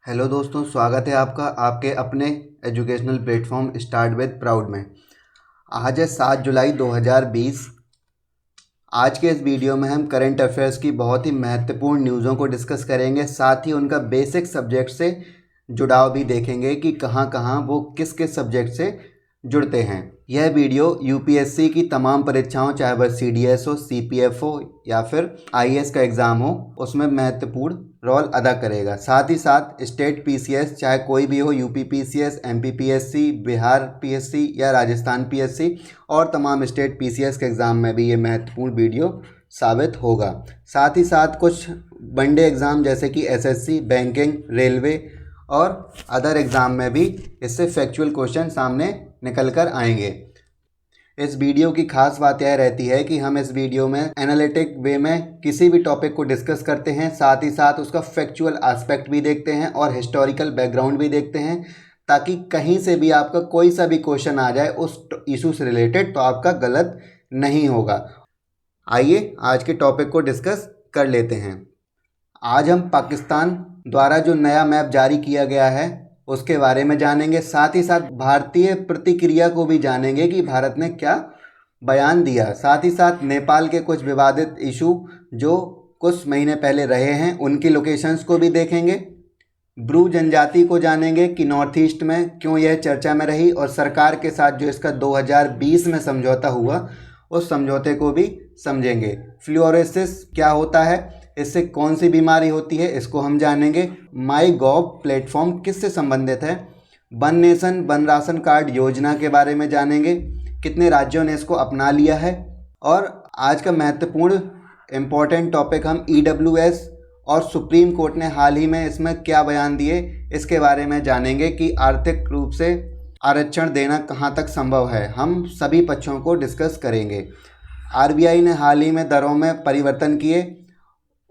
Hello दोस्तों, स्वागत है आपका आपके अपने educational platform start with proud में। आज है 7 जुलाई 2020। आज के इस वीडियो में हम करंट अफेयर्स की बहुत ही महत्वपूर्ण न्यूज़ों को डिस्कस करेंगे, साथ ही उनका बेसिक सब्जेक्ट से जुड़ाव भी देखेंगे कि कहाँ कहाँ वो किस किस सब्जेक्ट से जुड़ते हैं। यह वीडियो यूपीएससी की तमाम परीक्षाओं, चाहे वह सीडीएस हो, सीपीएफ हो या फिर आईएएस का एग्ज़ाम हो, उसमें महत्वपूर्ण रोल अदा करेगा। साथ ही साथ स्टेट पीसीएस, चाहे कोई भी हो, UP PCS, MP PSC, Bihar PSC या राजस्थान पीएससी और तमाम स्टेट पीसीएस के एग्ज़ाम में भी ये महत्वपूर्ण वीडियो साबित होगा। साथ ही साथ कुछ वनडे एग्ज़ाम जैसे कि एसएससी, बैंकिंग, रेलवे और अदर एग्ज़ाम में भी इससे फैक्चुअल क्वेश्चन सामने निकल कर आएंगे। इस वीडियो की खास बात यह रहती है कि हम इस वीडियो में एनालिटिक वे में किसी भी टॉपिक को डिस्कस करते हैं, साथ ही साथ उसका फैक्चुअल एस्पेक्ट भी देखते हैं और हिस्टोरिकल बैकग्राउंड भी देखते हैं, ताकि कहीं से भी आपका कोई सा भी क्वेश्चन आ जाए उस इशू से रिलेटेड तो आपका गलत नहीं होगा। आइए आज के टॉपिक को डिस्कस कर लेते हैं। आज हम पाकिस्तान द्वारा जो नया मैप जारी किया गया है उसके बारे में जानेंगे, साथ ही साथ भारतीय प्रतिक्रिया को भी जानेंगे कि भारत ने क्या बयान दिया। साथ ही साथ नेपाल के कुछ विवादित इशू जो कुछ महीने पहले रहे हैं उनकी लोकेशंस को भी देखेंगे। ब्रू जनजाति को जानेंगे कि नॉर्थ ईस्ट में क्यों यह चर्चा में रही और सरकार के साथ जो इसका 2020 में समझौता हुआ उस समझौते को भी समझेंगे। फ्लूरोसिस क्या होता है, इससे कौन सी बीमारी होती है, इसको हम जानेंगे। माई गॉव प्लेटफॉर्म किससे संबंधित है। One nation one ration card योजना के बारे में जानेंगे, कितने राज्यों ने इसको अपना लिया है। और आज का महत्वपूर्ण इम्पोर्टेंट टॉपिक हम ईडब्ल्यूएस और सुप्रीम कोर्ट ने हाल ही में इसमें क्या बयान दिए इसके बारे में जानेंगे कि आर्थिक रूप से आरक्षण देना कहाँ तक संभव है। हम सभी पक्षों को डिस्कस करेंगे। आरबीआई ने हाल ही में दरों में परिवर्तन किए,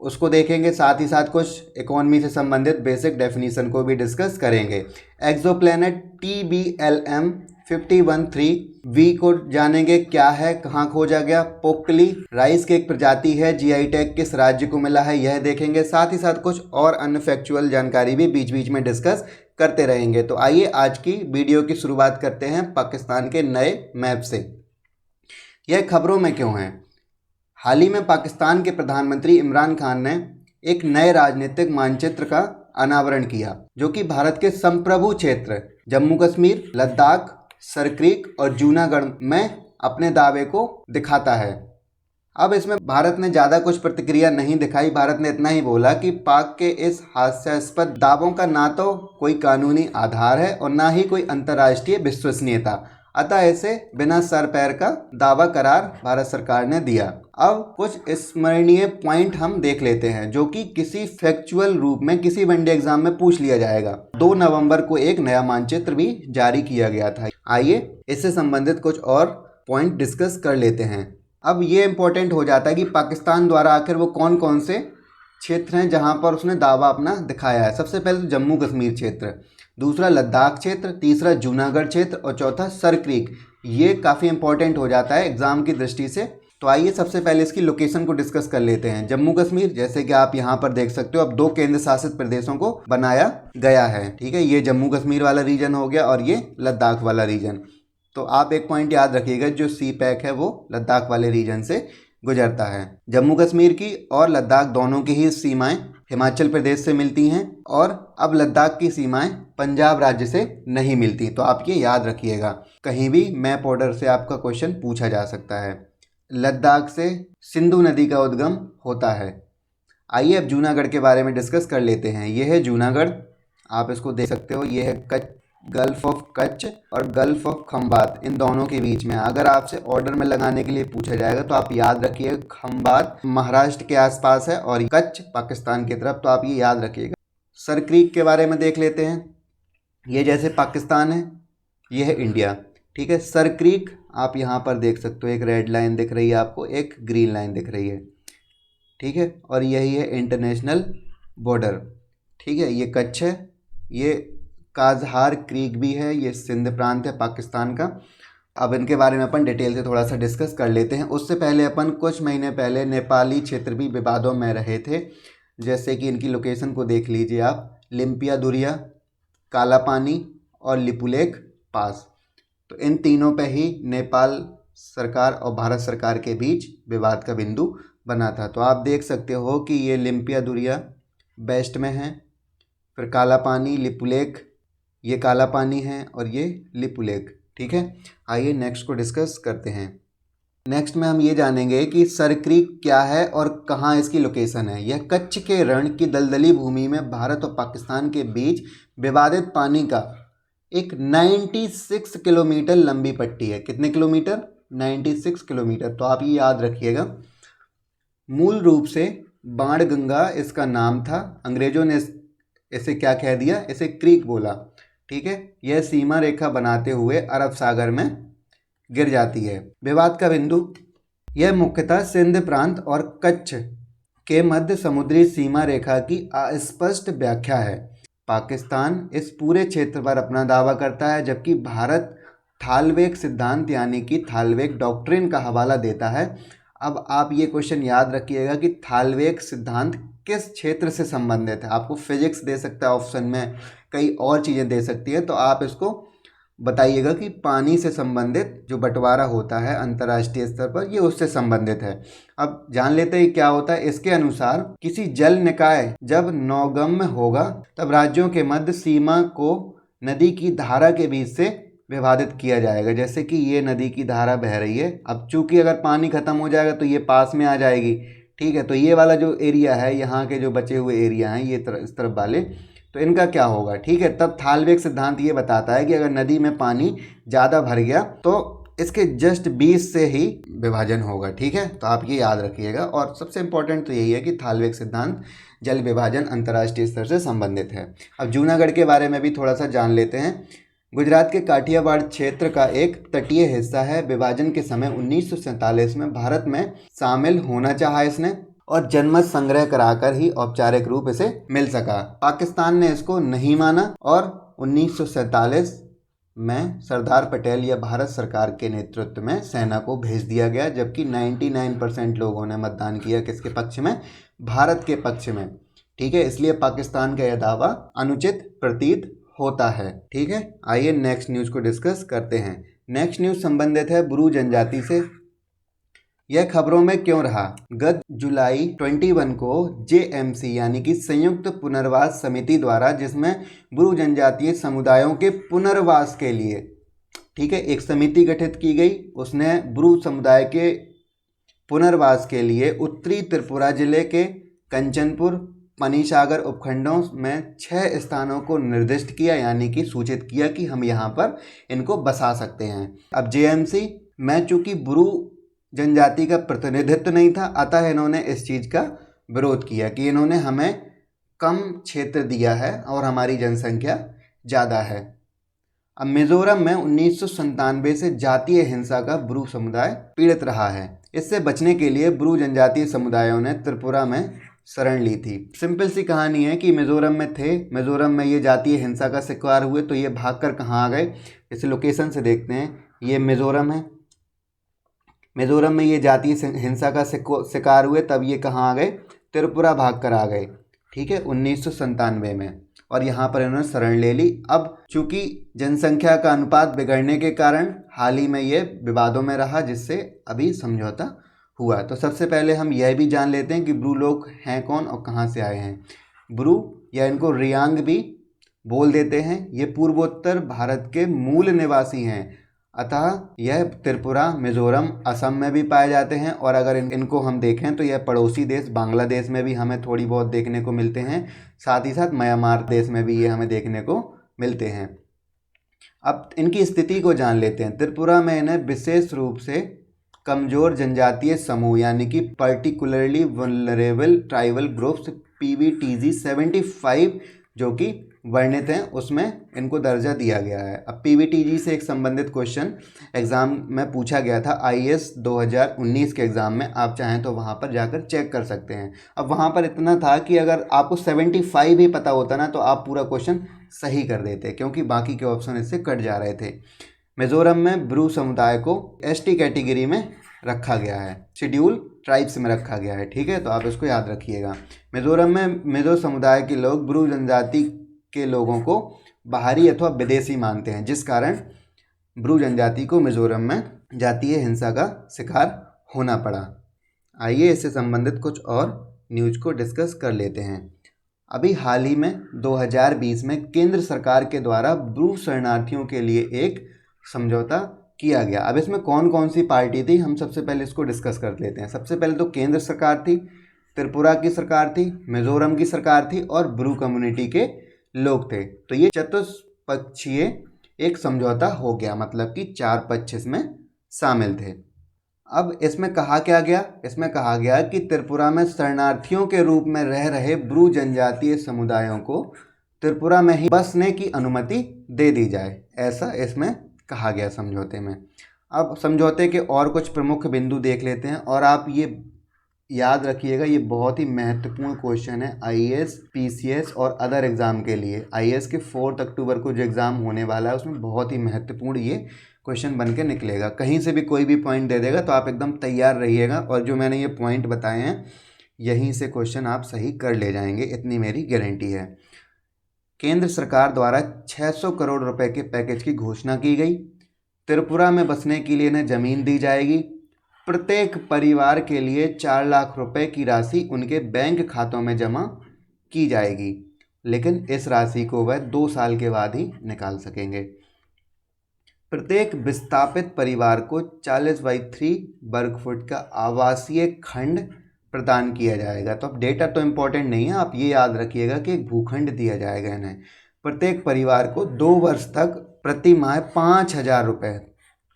उसको देखेंगे। साथ ही साथ कुछ इकोनॉमी से संबंधित बेसिक डेफिनेशन को भी डिस्कस करेंगे। एक्सोप्लैनेट TBLM 513V को जानेंगे, क्या है, कहाँ खोजा गया। पोकली राइस की एक प्रजाति है, जीआई टैग किस राज्य को मिला है, यह देखेंगे। साथ ही साथ कुछ और अन्य फैक्चुअल जानकारी भी बीच बीच में डिस्कस करते रहेंगे। तो आइए आज की वीडियो की शुरुआत करते हैं पाकिस्तान के नए मैप से। यह खबरों में क्यों है। हाल ही में पाकिस्तान के प्रधानमंत्री इमरान खान ने एक नए राजनीतिक मानचित्र का अनावरण किया, जो कि भारत के संप्रभु क्षेत्र जम्मू कश्मीर, लद्दाख, सरक्रीक और जूनागढ़ में अपने दावे को दिखाता है। अब इसमें भारत ने ज़्यादा कुछ प्रतिक्रिया नहीं दिखाई। भारत ने इतना ही बोला कि पाक के इस हास्यास्पद दावों का ना तो कोई कानूनी आधार है और ना ही कोई अंतर्राष्ट्रीय विश्वसनीयता, अतः इसे बिना सर पैर का दावा करार भारत सरकार ने दिया। अब कुछ स्मरणीय पॉइंट हम देख लेते हैं जो कि किसी फैक्चुअल रूप में किसी वनडे एग्जाम में पूछ लिया जाएगा। 2 नवंबर को एक नया मानचित्र भी जारी किया गया था। आइए इससे संबंधित कुछ और पॉइंट डिस्कस कर लेते हैं। अब ये इम्पोर्टेंट हो जाता है कि पाकिस्तान द्वारा आखिर वो कौन कौन से क्षेत्र हैं जहाँ पर उसने दावा अपना दिखाया है। सबसे पहले तो जम्मू कश्मीर क्षेत्र, दूसरा लद्दाख क्षेत्र, तीसरा जूनागढ़ क्षेत्र और चौथा सरक्रीक। ये काफ़ी इंपॉर्टेंट हो जाता है एग्जाम की दृष्टि से। तो आइए सबसे पहले इसकी लोकेशन को डिस्कस कर लेते हैं। जम्मू कश्मीर, जैसे कि आप यहाँ पर देख सकते हो, अब 2 केंद्र शासित प्रदेशों को बनाया गया है। ठीक है, ये जम्मू कश्मीर वाला रीजन हो गया और ये लद्दाख वाला रीजन। तो आप एक पॉइंट याद रखिएगा, जो CPEC है वो लद्दाख वाले रीजन से गुजरता है। जम्मू कश्मीर की और लद्दाख दोनों की ही सीमाएं हिमाचल प्रदेश से मिलती हैं और अब लद्दाख की सीमाएं पंजाब राज्य से नहीं मिलती। तो आप ये याद रखिएगा, कहीं भी मैप ऑर्डर से आपका क्वेश्चन पूछा जा सकता है। लद्दाख से सिंधु नदी का उद्गम होता है। आइए अब जूनागढ़ के बारे में डिस्कस कर लेते हैं। यह है जूनागढ़, आप इसको देख सकते हो। यह है गल्फ ऑफ कच्छ और गल्फ ऑफ खंबात, इन दोनों के बीच में। अगर आपसे ऑर्डर में लगाने के लिए पूछा जाएगा तो आप याद रखिए, खंबात महाराष्ट्र के आसपास है और कच्छ पाकिस्तान की तरफ, तो आप ये याद रखिएगा। सरक्रीक के बारे में देख लेते हैं। ये जैसे पाकिस्तान है, ये है इंडिया। ठीक है, सरक्रीक आप यहाँ पर देख सकते हो, एक रेड लाइन दिख रही है आपको, एक ग्रीन लाइन दिख रही है। ठीक है, और यही है इंटरनेशनल बॉर्डर। ठीक है, ये कच्छ है, ये काजहार क्रीक भी है, ये सिंध प्रांत है पाकिस्तान का। अब इनके बारे में अपन डिटेल से थोड़ा सा डिस्कस कर लेते हैं। उससे पहले अपन कुछ महीने पहले नेपाली क्षेत्र भी विवादों में रहे थे, जैसे कि इनकी लोकेशन को देख लीजिए आप। लिम्पियादुरिया, काला पानी और लिपुलेख पास। तो इन तीनों पे ही नेपाल सरकार और भारत सरकार के बीच विवाद का बिंदु बना था। तो आप देख सकते हो कि ये लिम्पियादुरिया वेस्ट में है, फिर काला पानी, लिपुलेख, ये काला पानी है और ये लिपुलेख। ठीक है, आइए नेक्स्ट को डिस्कस करते हैं। नेक्स्ट में हम ये जानेंगे कि सर क्रीक क्या है और कहाँ इसकी लोकेशन है। यह कच्छ के रण की दलदली भूमि में भारत और पाकिस्तान के बीच विवादित पानी का एक 96 किलोमीटर लंबी पट्टी है। कितने किलोमीटर? 96 किलोमीटर। तो आप ये याद रखिएगा। मूल रूप से बाणगंगा इसका नाम था, अंग्रेजों ने इसे क्या कह दिया? इसे क्रीक बोला। ठीक है, यह सीमा रेखा बनाते हुए अरब सागर में गिर जाती है। विवाद का बिंदु, यह मुख्यतः सिंध प्रांत और कच्छ के मध्य समुद्री सीमा रेखा की अस्पष्ट व्याख्या है। पाकिस्तान इस पूरे क्षेत्र पर अपना दावा करता है, जबकि भारत थालवेक सिद्धांत यानी कि थालवेक डॉक्ट्रिन का हवाला देता है। अब आप ये क्वेश्चन याद रखिएगा कि थालवेक सिद्धांत किस क्षेत्र से संबंधित है। आपको फिजिक्स दे सकता है ऑप्शन में, कई और चीज़ें दे सकती है, तो आप इसको बताइएगा कि पानी से संबंधित जो बंटवारा होता है अंतर्राष्ट्रीय स्तर पर, ये उससे संबंधित है। अब जान लेते हैं क्या होता है। इसके अनुसार किसी जल निकाय जब नौगम्य होगा तब राज्यों के मध्य सीमा को नदी की धारा के बीच से विभाजित किया जाएगा। जैसे कि ये नदी की धारा बह रही है, अब चूंकि अगर पानी खत्म हो जाएगा तो ये पास में आ जाएगी। ठीक है, तो ये वाला जो एरिया है, यहाँ के जो बचे हुए एरिया हैं ये इस तरफ वाले, तो इनका क्या होगा? ठीक है, तब थालवेक सिद्धांत ये बताता है कि अगर नदी में पानी ज़्यादा भर गया तो इसके जस्ट बीच से ही विभाजन होगा। ठीक है, तो आप ये याद रखिएगा। और सबसे इम्पोर्टेंट तो यही है कि थालवेक सिद्धांत जल विभाजन अंतर्राष्ट्रीय स्तर से संबंधित है। अब जूनागढ़ के बारे में भी थोड़ा सा जान लेते हैं। गुजरात के काठियावाड़ क्षेत्र का एक तटीय हिस्सा है। विभाजन के समय 1947 में भारत में शामिल होना चाहा इसने और जनमत संग्रह कराकर ही औपचारिक रूप इसे मिल सका। पाकिस्तान ने इसको नहीं माना और 1947 में सरदार पटेल या भारत सरकार के नेतृत्व में सेना को भेज दिया गया, जबकि 99% लोगों ने मतदान किया किसके पक्ष में? भारत के पक्ष में। ठीक है, इसलिए पाकिस्तान का यह दावा अनुचित प्रतीत होता है। ठीक है, आइए नेक्स्ट न्यूज़ को डिस्कस करते हैं। नेक्स्ट न्यूज़ संबंधित है ब्रू जनजाति से। यह खबरों में क्यों रहा? गत जुलाई 21 को जेएमसी यानी कि संयुक्त पुनर्वास समिति द्वारा, जिसमें ब्रू जनजातीय समुदायों के पुनर्वास के लिए, ठीक है, एक समिति गठित की गई। उसने ब्रू समुदाय के पुनर्वास के लिए उत्तरी त्रिपुरा जिले के कंचनपुर, पनीसागर उपखंडों में 6 स्थानों को निर्दिष्ट किया, यानी कि सूचित किया कि हम यहाँ पर इनको बसा सकते हैं। अब जेएमसी में चूँकि ब्रू जनजाति का प्रतिनिधित्व नहीं था, अतः इन्होंने इस चीज़ का विरोध किया कि इन्होंने हमें कम क्षेत्र दिया है और हमारी जनसंख्या ज़्यादा है। अब मिजोरम में 1997 से जातीय हिंसा का ब्रू समुदाय पीड़ित रहा है। इससे बचने के लिए ब्रू जनजातीय समुदायों ने त्रिपुरा में शरण ली थी। सिंपल सी कहानी है कि मिजोरम में थे, मिजोरम में ये जातीय हिंसा का शिकार हुए तो ये भागकर कहाँ आ गए? इस लोकेशन से देखते हैं, ये मिजोरम है। मिजोरम में ये जातीय हिंसा का शिकार हुए, तब ये कहाँ आ गए? त्रिपुरा भागकर आ गए। ठीक है, 1997 में, और यहाँ पर इन्होंने शरण ले ली। अब चूँकि जनसंख्या का अनुपात बिगड़ने के कारण हाल ही में ये विवादों में रहा, जिससे अभी समझौता हुआ। तो सबसे पहले हम यह भी जान लेते हैं कि ब्रू लोग हैं कौन और कहाँ से आए हैं। ब्रू या इनको रियांग भी बोल देते हैं, ये पूर्वोत्तर भारत के मूल निवासी हैं। अतः यह त्रिपुरा, मिजोरम, असम में भी पाए जाते हैं। और अगर इनको हम देखें तो यह पड़ोसी देश बांग्लादेश में भी हमें थोड़ी बहुत देखने को मिलते हैं। साथ ही साथ म्यांमार देश में भी ये हमें देखने को मिलते हैं। अब इनकी स्थिति को जान लेते हैं। त्रिपुरा में इन्हें विशेष रूप से कमज़ोर जनजातीय समूह यानी कि particularly vulnerable tribal groups PVTG 75 जो कि वर्णित हैं, उसमें इनको दर्जा दिया गया है। अब PVTG से एक संबंधित क्वेश्चन एग्ज़ाम में पूछा गया था, IAS 2019 के एग्ज़ाम में। आप चाहें तो वहाँ पर जाकर चेक कर सकते हैं। अब वहाँ पर इतना था कि अगर आपको 75 ही पता होता ना तो आप पूरा क्वेश्चन सही कर देते, क्योंकि बाकी के ऑप्शन इससे कट जा रहे थे। मिजोरम में ब्रू समुदाय को ST कैटेगरी में रखा गया है, शेड्यूल ट्राइब्स में रखा गया है। ठीक है, तो आप इसको याद रखिएगा। मिजोरम में मिजो समुदाय के लोग ब्रू जनजाति के लोगों को बाहरी अथवा विदेशी मानते हैं, जिस कारण ब्रू जनजाति को मिजोरम में जातीय हिंसा का शिकार होना पड़ा। आइए इससे संबंधित कुछ और न्यूज को डिस्कस कर लेते हैं। अभी हाल ही में 2020 में केंद्र सरकार के द्वारा ब्रू शरणार्थियों के लिए एक समझौता किया गया। अब इसमें कौन कौन सी पार्टी थी, हम सबसे पहले इसको डिस्कस कर लेते हैं। सबसे पहले तो केंद्र सरकार थी, त्रिपुरा की सरकार थी, मिजोरम की सरकार थी और ब्रू कम्युनिटी के लोग थे। तो ये चतुष्पक्षीय एक समझौता हो गया, मतलब कि 4 पक्ष इसमें शामिल थे। अब इसमें कहा क्या गया, इसमें कहा गया कि त्रिपुरा में शरणार्थियों के रूप में रह रहे ब्रू जनजातीय समुदायों को त्रिपुरा में ही बसने की अनुमति दे दी जाए, ऐसा इसमें कहा गया समझौते में। अब समझौते के और कुछ प्रमुख बिंदु देख लेते हैं, और आप ये याद रखिएगा, ये बहुत ही महत्वपूर्ण क्वेश्चन है आईएएस, पीसीएस और अदर एग्ज़ाम के लिए। आईएएस के 4 अक्टूबर को जो एग्ज़ाम होने वाला है उसमें बहुत ही महत्वपूर्ण ये क्वेश्चन बन के निकलेगा। कहीं से भी कोई भी पॉइंट दे देगा तो आप एकदम तैयार रहिएगा, और जो मैंने ये पॉइंट बताए हैं यहीं से क्वेश्चन आप सही कर ले जाएंगे, इतनी मेरी गारंटी है। केंद्र सरकार द्वारा 600 करोड़ रुपए के पैकेज की घोषणा की गई। त्रिपुरा में बसने के लिए इन्हें ज़मीन दी जाएगी। प्रत्येक परिवार के लिए 4 लाख रुपए की राशि उनके बैंक खातों में जमा की जाएगी, लेकिन इस राशि को वह 2 साल के बाद ही निकाल सकेंगे। प्रत्येक विस्थापित परिवार को 40/3 वर्ग फुट का आवासीय खंड प्रदान किया जाएगा। तो अब डेटा तो इम्पोर्टेंट नहीं है, आप ये याद रखिएगा कि एक भूखंड दिया जाएगा इन्हें। प्रत्येक परिवार को 2 वर्ष तक प्रति माह 5,000 रुपये,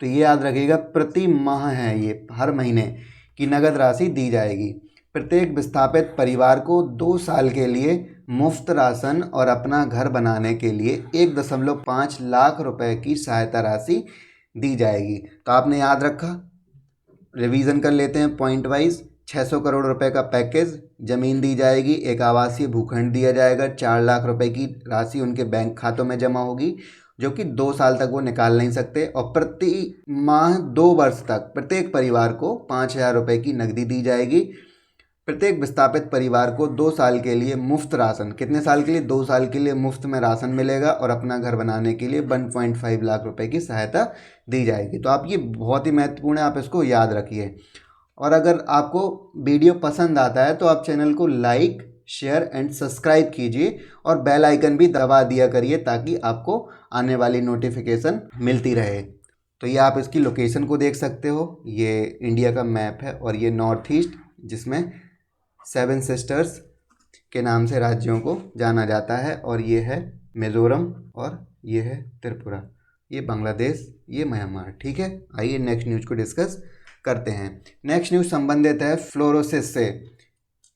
तो ये याद रखिएगा प्रति माह है, ये हर महीने की नगद राशि दी जाएगी। प्रत्येक विस्थापित परिवार को 2 साल के लिए मुफ्त राशन और अपना घर बनाने के लिए 1.5 लाख रुपए की सहायता राशि दी जाएगी। तो आपने याद रखा, रिवीजन कर लेते हैं पॉइंट वाइज। 600 करोड़ रुपए का पैकेज, ज़मीन दी जाएगी, एक आवासीय भूखंड दिया जाएगा, 4 लाख रुपए की राशि उनके बैंक खातों में जमा होगी, जो कि 2 साल तक वो निकाल नहीं सकते, और प्रति माह 2 वर्ष तक प्रत्येक परिवार को 5,000 रुपये की नकदी दी जाएगी। प्रत्येक विस्थापित परिवार को 2 साल के लिए मुफ्त राशन, कितने साल के लिए, 2 साल के लिए मुफ्त में राशन मिलेगा, और अपना घर बनाने के लिए 1.5 लाख रुपए की सहायता दी जाएगी। तो आप ये बहुत ही महत्वपूर्ण है, आप इसको याद रखिए। और अगर आपको वीडियो पसंद आता है तो आप चैनल को लाइक, शेयर एंड सब्सक्राइब कीजिए, और बेल आइकन भी दबा दिया करिए ताकि आपको आने वाली नोटिफिकेशन मिलती रहे। तो ये आप इसकी लोकेशन को देख सकते हो, ये इंडिया का मैप है, और ये नॉर्थ ईस्ट, जिसमें 7 सिस्टर्स के नाम से राज्यों को जाना जाता है, और ये है मिज़ोरम, और ये है त्रिपुरा, ये बांग्लादेश, ये म्यांमार। ठीक है, आइए नेक्स्ट न्यूज़ को डिस्कस करते हैं। नेक्स्ट न्यूज़ संबंधित है फ्लोरोसिस से।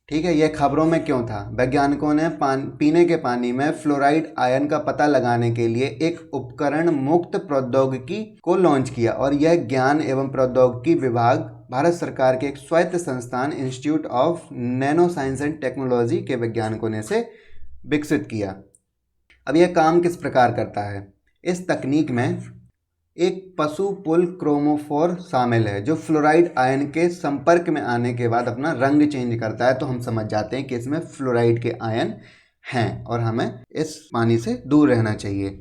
ठीक है, यह खबरों में क्यों था? वैज्ञानिकों ने पीने के पानी में फ्लोराइड आयन का पता लगाने के लिए एक उपकरण मुक्त प्रौद्योगिकी को लॉन्च किया, और यह ज्ञान एवं प्रौद्योगिकी विभाग, भारत सरकार के एक स्वायत्त संस्थान institute of nano science and technology के वैज्ञानिकों ने इसे विकसित किया। अब यह काम किस प्रकार करता है? इस तकनीक में एक पशु पुल क्रोमोफोर शामिल है, जो फ्लोराइड आयन के संपर्क में आने के बाद अपना रंग चेंज करता है। तो हम समझ जाते हैं कि इसमें फ्लोराइड के आयन हैं, और हमें इस पानी से दूर रहना चाहिए।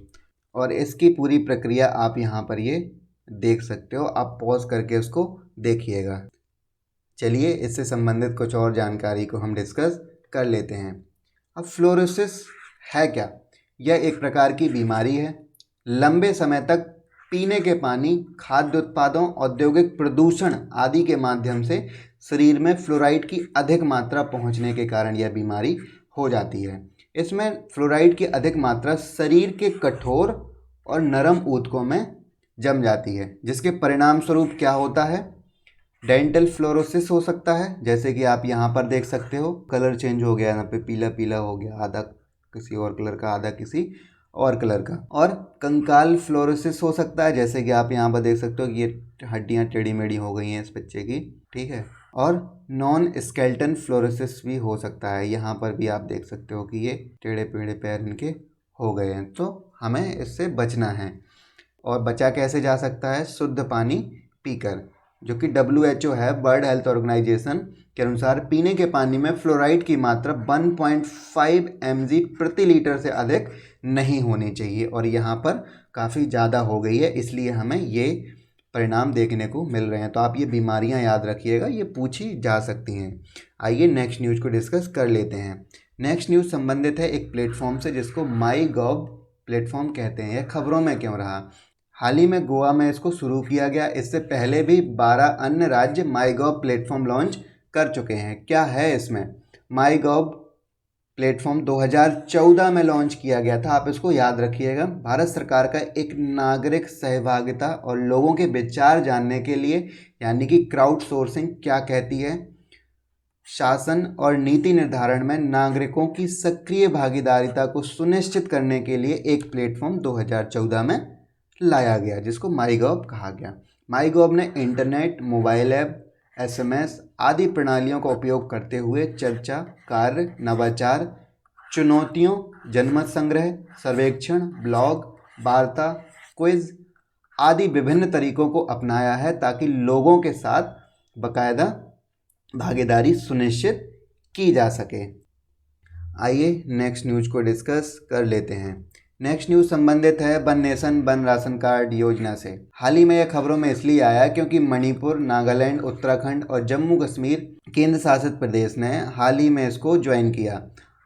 और इसकी पूरी प्रक्रिया आप यहाँ पर ये देख सकते हो, आप पॉज करके उसको देखिएगा। चलिए इससे संबंधित कुछ और जानकारी को हम डिस्कस कर लेते हैं। अब फ्लोरोसिस है क्या? यह एक प्रकार की बीमारी है। लंबे समय तक पीने के पानी, खाद्य उत्पादों, औद्योगिक प्रदूषण आदि के माध्यम से शरीर में फ्लोराइड की अधिक मात्रा पहुंचने के कारण यह बीमारी हो जाती है। इसमें फ्लोराइड की अधिक मात्रा शरीर के कठोर और नरम ऊतकों में जम जाती है, जिसके परिणाम स्वरूप क्या होता है? डेंटल फ्लोरोसिस हो सकता है, जैसे कि आप यहाँ पर देख सकते हो, कलर चेंज हो गया, यहाँ पे पीला पीला हो गया, आधा किसी और कलर का, आधा किसी और कलर का। और कंकाल फ्लोरोसिस हो सकता है, जैसे कि आप यहाँ पर देख सकते हो कि ये हड्डियाँ टेढ़ी मेढ़ी हो गई हैं इस बच्चे की। ठीक है, और नॉन स्केलेटन फ्लोरोसिस भी हो सकता है, यहाँ पर भी आप देख सकते हो कि ये टेढ़े पेढ़े पैर इनके हो गए हैं। तो हमें इससे बचना है, और बचा कैसे जा सकता है? शुद्ध पानी पीकर, जो कि WHO है, वर्ल्ड हेल्थ ऑर्गेनाइजेशन, के अनुसार पीने के पानी में फ्लोराइड की मात्रा 1.5 mg प्रति लीटर से अधिक नहीं होनी चाहिए, और यहाँ पर काफ़ी ज़्यादा हो गई है, इसलिए हमें ये परिणाम देखने को मिल रहे हैं। तो आप ये बीमारियां याद रखिएगा, ये पूछी जा सकती हैं। आइए नेक्स्ट न्यूज़ को डिस्कस कर लेते हैं। नेक्स्ट न्यूज़ संबंधित है एक प्लेटफॉर्म से जिसको माई गॉव प्लेटफॉर्म कहते हैं। यह खबरों में क्यों रहा? हाल ही में गोवा में इसको शुरू किया गया। इससे पहले भी 12 अन्य राज्य माई गॉव प्लेटफॉर्म लॉन्च कर चुके हैं। क्या है इसमें? माई गॉव प्लेटफॉर्म 2014 में लॉन्च किया गया था, आप इसको याद रखिएगा। भारत सरकार का एक नागरिक सहभागिता और लोगों के विचार जानने के लिए, यानी कि क्राउड सोर्सिंग क्या कहती है, शासन और नीति निर्धारण में नागरिकों की सक्रिय भागीदारिता को सुनिश्चित करने के लिए एक प्लेटफॉर्म 2014 में लाया गया, जिसको माई गॉव कहा गया। माई गॉव ने इंटरनेट, मोबाइल ऐप, SMS आदि प्रणालियों का उपयोग करते हुए चर्चा, कार्य, नवाचार, चुनौतियों, जनमत संग्रह, सर्वेक्षण, ब्लॉग, वार्ता, क्विज आदि विभिन्न तरीकों को अपनाया है ताकि लोगों के साथ बाकायदा भागीदारी सुनिश्चित की जा सके। आइए नेक्स्ट न्यूज़ को डिस्कस कर लेते हैं। नेक्स्ट न्यूज़ संबंधित है one nation one ration card योजना से। हाल ही में यह खबरों में इसलिए आया क्योंकि मणिपुर, नागालैंड, उत्तराखंड और जम्मू कश्मीर केंद्र शासित प्रदेश ने हाल ही में इसको ज्वाइन किया,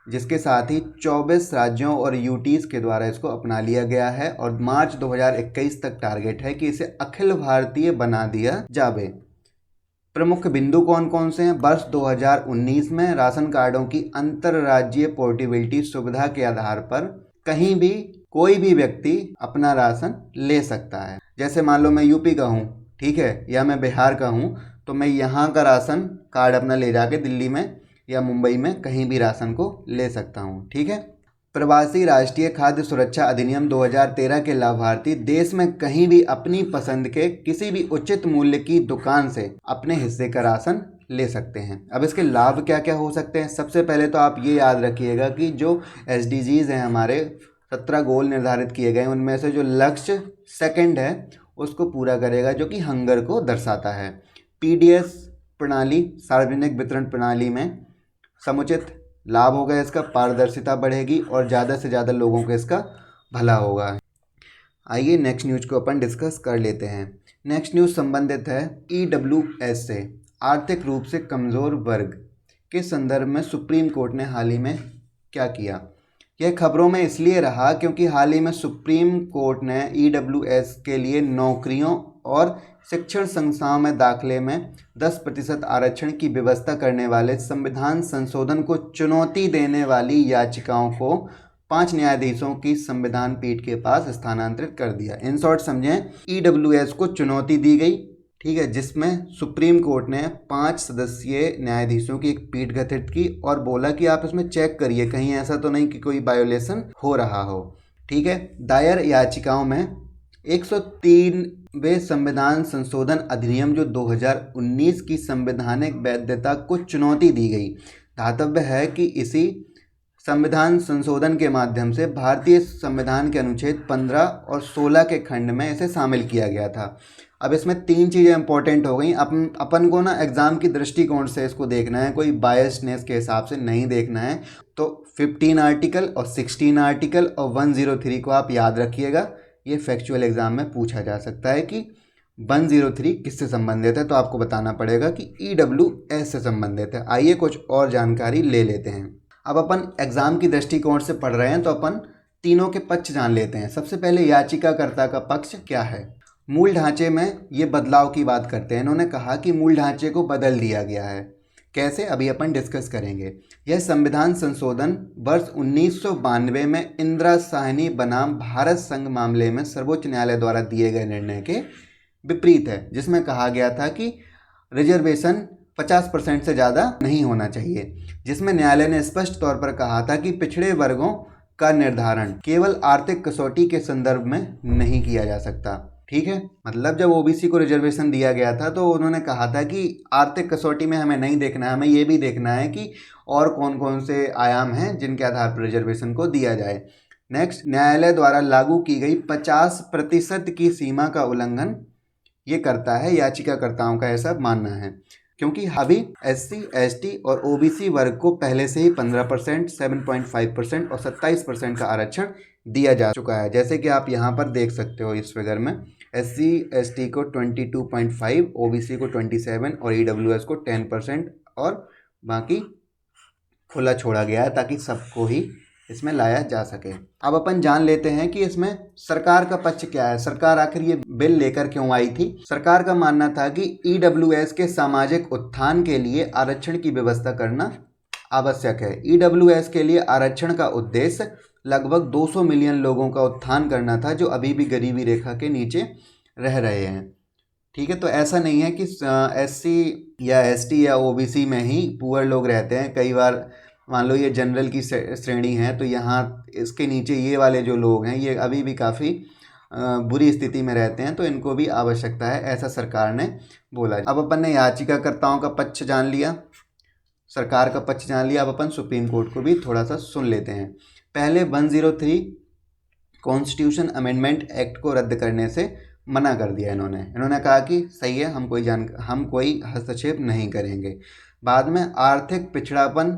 जिसके साथ ही 24 राज्यों और यूटीज़ के द्वारा इसको अपना लिया गया है और मार्च 2021 तक टारगेट है कि इसे अखिल भारतीय बना दिया जाए। प्रमुख बिंदु कौन कौन से हैं? वर्ष 2019 में राशन कार्डों की अंतर्राज्यीय पोर्टेबिलिटी सुविधा के आधार पर कहीं भी कोई भी व्यक्ति अपना राशन ले सकता है। जैसे मान लो मैं यूपी का हूँ, ठीक है, या मैं बिहार का हूँ, तो मैं यहाँ का राशन कार्ड अपना ले जाके दिल्ली में या मुंबई में कहीं भी राशन को ले सकता हूँ, ठीक है। प्रवासी राष्ट्रीय खाद्य सुरक्षा अधिनियम 2013 के लाभार्थी देश में कहीं भी अपनी पसंद के किसी भी उचित मूल्य की दुकान से अपने हिस्से का राशन ले सकते हैं। अब इसके लाभ क्या क्या हो सकते हैं? सबसे पहले तो आप ये याद रखिएगा कि जो SDGs हैं, हमारे 17 गोल निर्धारित किए गए, उनमें से जो लक्ष्य सेकंड है उसको पूरा करेगा, जो कि हंगर को दर्शाता है। PDS प्रणाली, सार्वजनिक वितरण प्रणाली में समुचित लाभ होगा, इसका पारदर्शिता बढ़ेगी और ज़्यादा से ज़्यादा लोगों को इसका भला होगा। आइए नेक्स्ट न्यूज़ को अपन डिस्कस कर लेते हैं। नेक्स्ट न्यूज़ संबंधित है EWS से। आर्थिक रूप से कमज़ोर वर्ग के संदर्भ में सुप्रीम कोर्ट ने हाल ही में क्या किया? यह खबरों में इसलिए रहा क्योंकि हाल ही में सुप्रीम कोर्ट ने EWS के लिए नौकरियों और शिक्षण संस्थाओं में दाखिले में 10% आरक्षण की व्यवस्था करने वाले संविधान संशोधन को चुनौती देने वाली याचिकाओं को 5 न्यायाधीशों की संविधान पीठ के पास स्थानांतरित कर दिया। इन शॉर्ट समझें, EWS को चुनौती दी गई, ठीक है, जिसमें सुप्रीम कोर्ट ने 5 सदस्यीय न्यायाधीशों की एक पीठ गठित की और बोला कि आप इसमें चेक करिए, कहीं ऐसा तो नहीं कि कोई वायोलेशन हो रहा हो, ठीक है। दायर याचिकाओं में 103वें संविधान संशोधन अधिनियम जो 2019 की संवैधानिक वैधता को चुनौती दी गई। धातव्य है कि इसी संविधान संशोधन के माध्यम से भारतीय संविधान के अनुच्छेद 15 और 16 के खंड में इसे शामिल किया गया था। अब इसमें 3 चीज़ें इंपॉर्टेंट हो गई। अपन को ना एग्ज़ाम की दृष्टिकोण से इसको देखना है, कोई बायसनेस के हिसाब से नहीं देखना है। तो 15 आर्टिकल और 16 आर्टिकल और 103 को आप याद रखिएगा। ये फैक्चुअल एग्ज़ाम में पूछा जा सकता है कि 103 किससे संबंधित है, तो आपको बताना पड़ेगा कि EWS से संबंधित है। आइए कुछ और जानकारी ले लेते हैं। अब अपन एग्ज़ाम की दृष्टिकोण से पढ़ रहे हैं तो अपन तीनों के पक्ष जान लेते हैं। सबसे पहले याचिकाकर्ता का पक्ष क्या है? मूल ढांचे में ये बदलाव की बात करते हैं। इन्होंने कहा कि मूल ढांचे को बदल दिया गया है। कैसे? अभी अपन डिस्कस करेंगे। यह संविधान संशोधन वर्ष 1992 में इंदिरा साहनी बनाम भारत संघ मामले में सर्वोच्च न्यायालय द्वारा दिए गए निर्णय के विपरीत है, जिसमें कहा गया था कि रिजर्वेशन 50% से ज़्यादा नहीं होना चाहिए, जिसमें न्यायालय ने स्पष्ट तौर पर कहा था कि पिछड़े वर्गों का निर्धारण केवल आर्थिक कसौटी के संदर्भ में नहीं किया जा सकता। ठीक है, मतलब जब OBC को रिजर्वेशन दिया गया था तो उन्होंने कहा था कि आर्थिक कसौटी में हमें नहीं देखना है, हमें ये भी देखना है कि और कौन कौन से आयाम हैं जिनके आधार पर रिजर्वेशन को दिया जाए। नेक्स्ट, न्यायालय द्वारा लागू की गई 50% की सीमा का उल्लंघन ये करता है, याचिकाकर्ताओं का ऐसा मानना है। क्योंकि अभी SC, ST और OBC वर्ग को पहले से ही 15%, 7.5% और 27% का आरक्षण दिया जा चुका है। जैसे कि आप यहाँ पर देख सकते हो इस फिगर में SC, ST को 22.5, OBC को 27 और EWS को 10% और बाकी खुला छोड़ा गया है ताकि सबको ही इसमें लाया जा सके। अब अपन जान लेते हैं कि इसमें सरकार का पक्ष क्या है, सरकार आखिर ये बिल लेकर क्यों आई थी। सरकार का मानना था कि EWS के सामाजिक उत्थान के लिए आरक्षण की व्यवस्था करना आवश्यक है। EWS के लिए आरक्षण का उद्देश्य लगभग 200 मिलियन लोगों का उत्थान करना था जो अभी भी गरीबी रेखा के नीचे रह रहे हैं। ठीक है, तो ऐसा नहीं है कि SC या ST या OBC में ही पुअर लोग रहते हैं। कई बार मान लो ये जनरल की श्रेणी है तो यहाँ इसके नीचे ये वाले जो लोग हैं ये अभी भी काफ़ी बुरी स्थिति में रहते हैं, तो इनको भी आवश्यकता है, ऐसा सरकार ने बोला। अब अपन ने याचिकाकर्ताओं का पक्ष जान लिया, सरकार का पक्ष जान लिया। अब अपन सुप्रीम कोर्ट को भी थोड़ा सा सुन लेते हैं। पहले 103 कॉन्स्टिट्यूशन अमेंडमेंट एक्ट को रद्द करने से मना कर दिया इन्होंने कहा कि सही है, हम कोई हस्तक्षेप नहीं करेंगे। बाद में आर्थिक पिछड़ापन,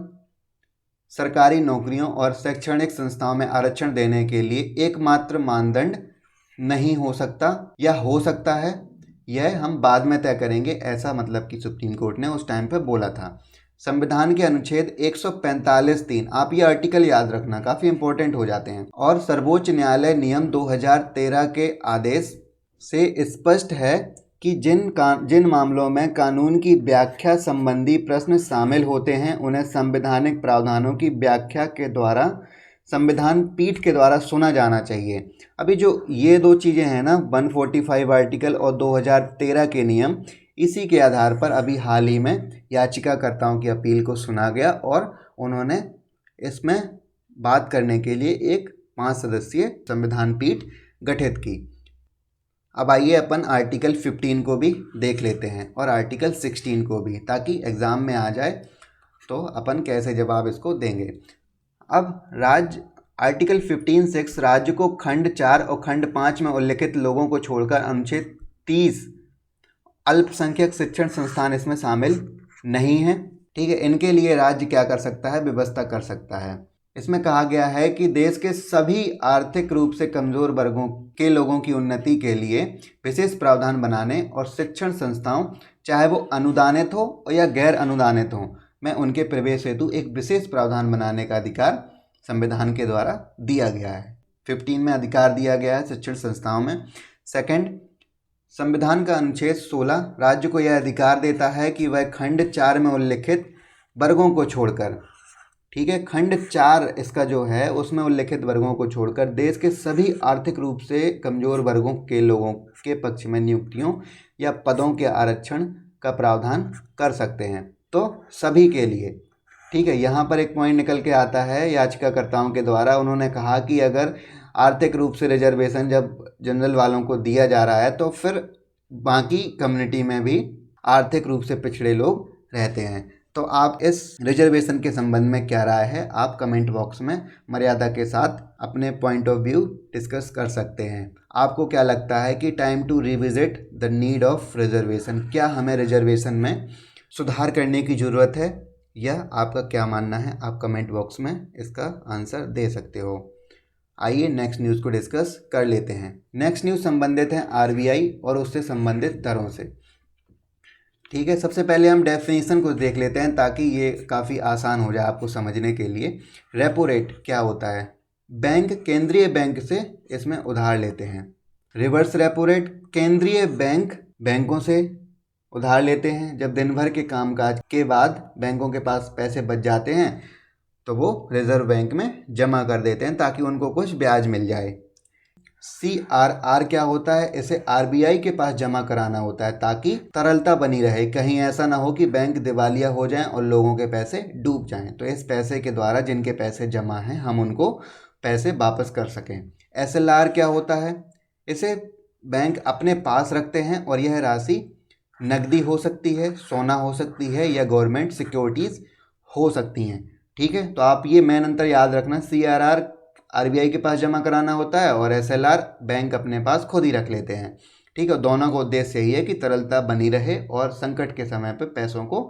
सरकारी नौकरियों और शैक्षणिक संस्थाओं में आरक्षण देने के लिए एकमात्र मानदंड नहीं हो सकता या हो सकता है, यह हम बाद में तय करेंगे, ऐसा मतलब कि सुप्रीम कोर्ट ने उस टाइम पर बोला था। संविधान के अनुच्छेद 145(3), आप ये आर्टिकल याद रखना, काफ़ी इंपॉर्टेंट हो जाते हैं, और सर्वोच्च न्यायालय नियम 2013 के आदेश से स्पष्ट है कि जिन मामलों में कानून की व्याख्या संबंधी प्रश्न शामिल होते हैं उन्हें संवैधानिक प्रावधानों की व्याख्या के द्वारा संविधान पीठ के द्वारा सुना जाना चाहिए। अभी जो ये दो चीज़ें हैं ना, 145 आर्टिकल और 2013 के नियम, इसी के आधार पर अभी हाल ही में याचिकाकर्ताओं की अपील को सुना गया और उन्होंने इसमें बात करने के लिए एक 5 सदस्यीय संविधान पीठ गठित की। अब आइए अपन आर्टिकल 15 को भी देख लेते हैं और आर्टिकल 16 को भी, ताकि एग्ज़ाम में आ जाए तो अपन कैसे जवाब इसको देंगे। अब आर्टिकल 15(6) राज्य को खंड 4 और खंड 5 में उल्लिखित लोगों को छोड़कर अनुच्छेद 30 अल्पसंख्यक शिक्षण संस्थान इसमें शामिल नहीं है। ठीक है, इनके लिए राज्य क्या कर सकता है, व्यवस्था कर सकता है। इसमें कहा गया है कि देश के सभी आर्थिक रूप से कमज़ोर वर्गों के लोगों की उन्नति के लिए विशेष प्रावधान बनाने और शिक्षण संस्थाओं, चाहे वो अनुदानित हो या गैर अनुदानित हो, में उनके प्रवेश हेतु एक विशेष प्रावधान बनाने का अधिकार संविधान के द्वारा दिया गया है। 15 में अधिकार दिया गया है शिक्षण संस्थाओं में। सेकंड, संविधान का अनुच्छेद 16 राज्य को यह अधिकार देता है कि वह खंड 4 में उल्लिखित वर्गों को छोड़कर, ठीक है, खंड 4 इसका जो है उसमें उल्लिखित वर्गों को छोड़कर देश के सभी आर्थिक रूप से कमज़ोर वर्गों के लोगों के पक्ष में नियुक्तियों या पदों के आरक्षण का प्रावधान कर सकते हैं, तो सभी के लिए। ठीक है, यहाँ पर एक पॉइंट निकल के आता है याचिकाकर्ताओं के द्वारा, उन्होंने कहा कि अगर आर्थिक रूप से रिजर्वेशन जब जनरल वालों को दिया जा रहा है तो फिर बाकी कम्युनिटी में भी आर्थिक रूप से पिछड़े लोग रहते हैं। तो आप इस रिजर्वेशन के संबंध में क्या राय है, आप कमेंट बॉक्स में मर्यादा के साथ अपने पॉइंट ऑफ व्यू डिस्कस कर सकते हैं। आपको क्या लगता है कि time to revisit the need of reservation, क्या हमें रिजर्वेशन में सुधार करने की ज़रूरत है, यह आपका क्या मानना है, आप कमेंट बॉक्स में इसका आंसर दे सकते हो। आइए नेक्स्ट न्यूज़ को डिस्कस कर लेते हैं। नेक्स्ट न्यूज़ संबंधित है RBI और उससे संबंधित दरों से। ठीक है, सबसे पहले हम डेफिनेशन को देख लेते हैं ताकि ये काफ़ी आसान हो जाए आपको समझने के लिए। रेपो रेट क्या होता है, बैंक केंद्रीय बैंक से इसमें उधार लेते हैं। रिवर्स रेपो रेट, केंद्रीय बैंक बैंकों से उधार लेते हैं। जब दिन भर के कामकाज के बाद बैंकों के पास पैसे बच जाते हैं तो वो रिजर्व बैंक में जमा कर देते हैं ताकि उनको कुछ ब्याज मिल जाए। CRR क्या होता है, इसे RBI के पास जमा कराना होता है ताकि तरलता बनी रहे, कहीं ऐसा ना हो कि बैंक दिवालिया हो जाएं और लोगों के पैसे डूब जाएं। तो इस पैसे के द्वारा जिनके पैसे जमा हैं हम उनको पैसे वापस कर सकें। SLR क्या होता है, इसे बैंक अपने पास रखते हैं और यह राशि नकदी हो सकती है, सोना हो सकती है या गवर्नमेंट सिक्योरिटीज़ हो सकती हैं। ठीक है, तो आप ये मेन अंतर याद रखना, CRR RBI के पास जमा कराना होता है और SLR बैंक अपने पास खुद ही रख लेते हैं। ठीक है, दोनों का उद्देश्य यही है कि तरलता बनी रहे और संकट के समय पे पैसों को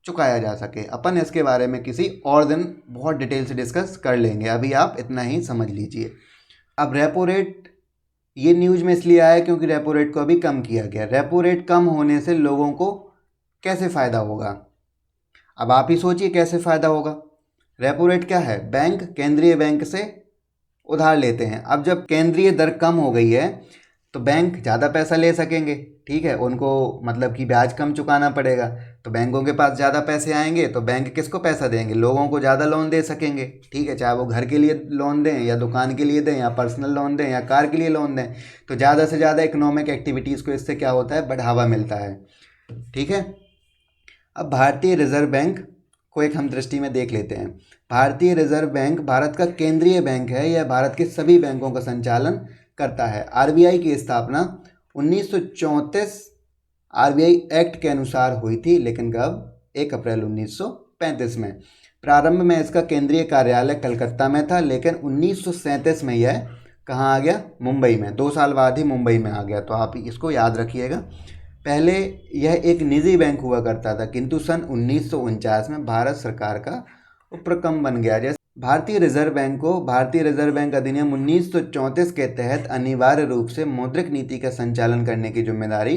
चुकाया जा सके। अपन इसके बारे में किसी और दिन बहुत डिटेल से डिस्कस कर लेंगे, अभी आप इतना ही समझ लीजिए। अब रेपो रेट, ये न्यूज़ में इसलिए आया क्योंकि रेपो रेट को अभी कम किया गया। रेपो रेट कम होने से लोगों को कैसे फ़ायदा होगा, अब आप ही सोचिए कैसे फ़ायदा होगा। रेपो रेट क्या है, बैंक केंद्रीय बैंक से उधार लेते हैं। अब जब केंद्रीय दर कम हो गई है तो बैंक ज़्यादा पैसा ले सकेंगे, ठीक है, उनको मतलब कि ब्याज कम चुकाना पड़ेगा, तो बैंकों के पास ज़्यादा पैसे आएंगे तो बैंक किसको पैसा देंगे, लोगों को ज़्यादा लोन दे सकेंगे, ठीक है, चाहे वो घर के लिए लोन दें या दुकान के लिए दें या पर्सनल लोन दें या कार के लिए लोन दें, तो ज़्यादा से ज़्यादा इकोनॉमिक एक्टिविटीज़ को इससे क्या होता है, बढ़ावा मिलता है, ठीक है। अब भारतीय रिजर्व बैंक को एक हम दृष्टि में देख लेते हैं। भारतीय रिजर्व बैंक भारत का केंद्रीय बैंक है, यह भारत के सभी बैंकों का संचालन करता है। आरबीआई की स्थापना 1934 आरबीआई एक्ट के अनुसार हुई थी, लेकिन कब, 1 अप्रैल 1935 में। प्रारंभ में इसका केंद्रीय कार्यालय कलकत्ता में था, लेकिन 1937 में यह कहाँ आ गया, मुंबई में। 2 साल बाद ही मुंबई में आ गया, तो आप इसको याद रखिएगा। पहले यह एक निजी बैंक हुआ करता था, किंतु सन 1949 में भारत सरकार का उपक्रम बन गया। जैसे भारतीय रिजर्व बैंक को भारतीय रिजर्व बैंक अधिनियम 1934 के तहत अनिवार्य रूप से मौद्रिक नीति का संचालन करने की जिम्मेदारी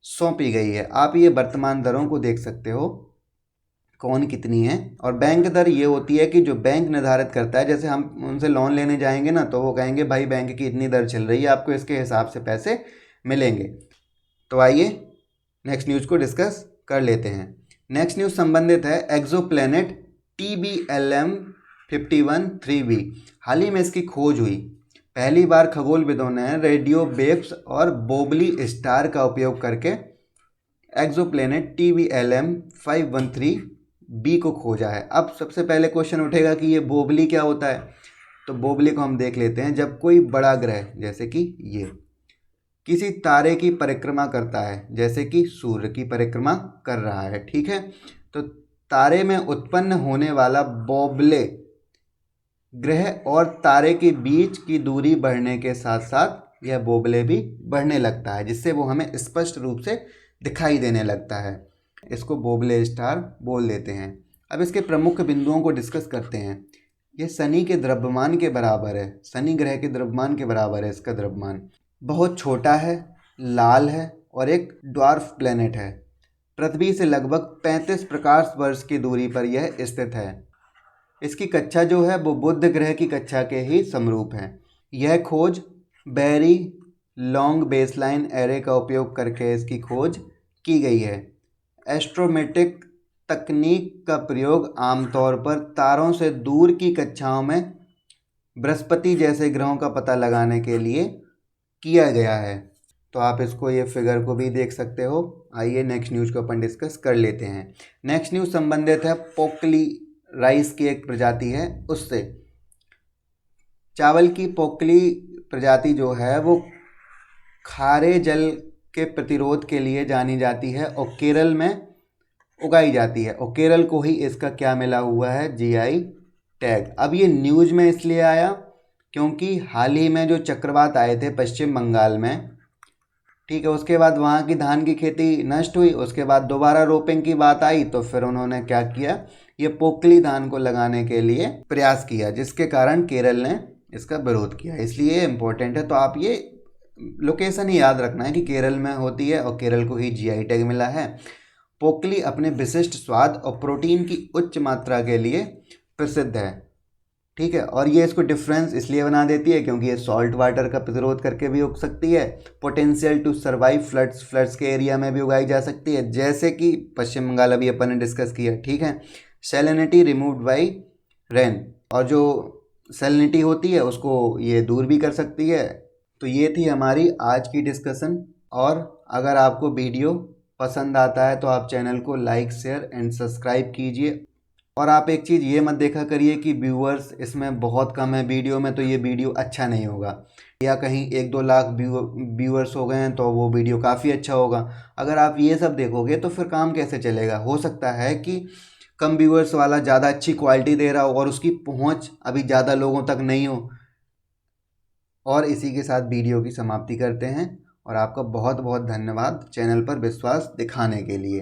सौंपी गई है। आप ये वर्तमान दरों को देख सकते हो कौन कितनी है, और बैंक दर ये होती है कि जो बैंक निर्धारित करता है। जैसे हम उनसे लोन लेने जाएंगे ना, तो वो कहेंगे भाई बैंक की इतनी दर चल रही है, आपको इसके हिसाब से पैसे मिलेंगे। तो आइए नेक्स्ट न्यूज़ को डिस्कस कर लेते हैं। नेक्स्ट न्यूज़ संबंधित है एक्सोप्लैनेट TBLM 51-3B। हाल ही में इसकी खोज हुई। पहली बार खगोलविदों ने रेडियो वेव्स और बोबली स्टार का उपयोग करके एक्सोप्लैनेट TBLM 513b को खोजा है। अब सबसे पहले क्वेश्चन उठेगा कि ये बोबली क्या होता है, तो बोबली को हम देख लेते हैं। जब कोई बड़ा ग्रह जैसे कि ये किसी तारे की परिक्रमा करता है, जैसे कि सूर्य की परिक्रमा कर रहा है, ठीक है, तो तारे में उत्पन्न होने वाला बोबले ग्रह और तारे के बीच की दूरी बढ़ने के साथ साथ यह बोबले भी बढ़ने लगता है, जिससे वो हमें स्पष्ट रूप से दिखाई देने लगता है। इसको बोबले स्टार बोल देते हैं। अब इसके प्रमुख बिंदुओं को डिस्कस करते हैं। यह शनि के द्रव्यमान के बराबर है, शनि ग्रह के द्रव्यमान के बराबर है इसका द्रव्यमान। बहुत छोटा है, लाल है और एक ड्वार्फ प्लैनेट है। पृथ्वी से लगभग 35 प्रकाश वर्ष की दूरी पर यह स्थित है। इसकी कक्षा जो है वो बुध ग्रह की कक्षा के ही समरूप है। यह खोज बैरी लॉन्ग बेसलाइन एरे का उपयोग करके इसकी खोज की गई है। एस्ट्रोमेट्रिक तकनीक का प्रयोग आमतौर पर तारों से दूर की कक्षाओं में बृहस्पति जैसे ग्रहों का पता लगाने के लिए किया गया है। तो आप इसको, ये फिगर को भी देख सकते हो। आइए नेक्स्ट न्यूज़ को अपन डिस्कस कर लेते हैं। नेक्स्ट न्यूज़ संबंधित है पोकली राइस की एक प्रजाति है उससे। चावल की पोकली प्रजाति जो है वो खारे जल के प्रतिरोध के लिए जानी जाती है और केरल में उगाई जाती है, और केरल को ही इसका क्या मिला हुआ है, GI टैग। अब ये न्यूज़ में इसलिए आया क्योंकि हाल ही में जो चक्रवात आए थे पश्चिम बंगाल में, ठीक है, उसके बाद वहाँ की धान की खेती नष्ट हुई। उसके बाद दोबारा रोपिंग की बात आई तो फिर उन्होंने क्या किया, ये पोकली धान को लगाने के लिए प्रयास किया, जिसके कारण केरल ने इसका विरोध किया। इसलिए ये इम्पोर्टेंट है। तो आप ये लोकेशन ही याद रखना है कि केरल में होती है और केरल को ही GI टैग मिला है। पोकली अपने विशिष्ट स्वाद और प्रोटीन की उच्च मात्रा के लिए प्रसिद्ध है, ठीक है, और ये इसको डिफरेंस इसलिए बना देती है क्योंकि ये सॉल्ट वाटर का प्रतिरोध करके भी उग सकती है। पोटेंशियल टू सर्वाइव फ्लड्स के एरिया में भी उगाई जा सकती है, जैसे कि पश्चिम बंगाल अभी अपन ने डिस्कस किया, ठीक है। सैलिनिटी रिमूव्ड बाई रेन, और जो सैलिनिटी होती है उसको ये दूर भी कर सकती है। तो ये थी हमारी आज की डिस्कशन, और अगर आपको वीडियो पसंद आता है तो आप चैनल को लाइक शेयर एंड सब्सक्राइब कीजिए। और आप एक चीज़ ये मत देखा करिए कि व्यूअर्स इसमें बहुत कम है वीडियो में, तो ये वीडियो अच्छा नहीं होगा, या कहीं 1-2 लाख व्यूअर्स हो गए हैं तो वो वीडियो काफ़ी अच्छा होगा। अगर आप ये सब देखोगे तो फिर काम कैसे चलेगा। हो सकता है कि कम व्यूअर्स वाला ज़्यादा अच्छी क्वालिटी दे रहा हो और उसकी पहुंच अभी ज़्यादा लोगों तक नहीं हो। और इसी के साथ वीडियो की समाप्ति करते हैं। और आपका बहुत बहुत धन्यवाद चैनल पर विश्वास दिखाने के लिए।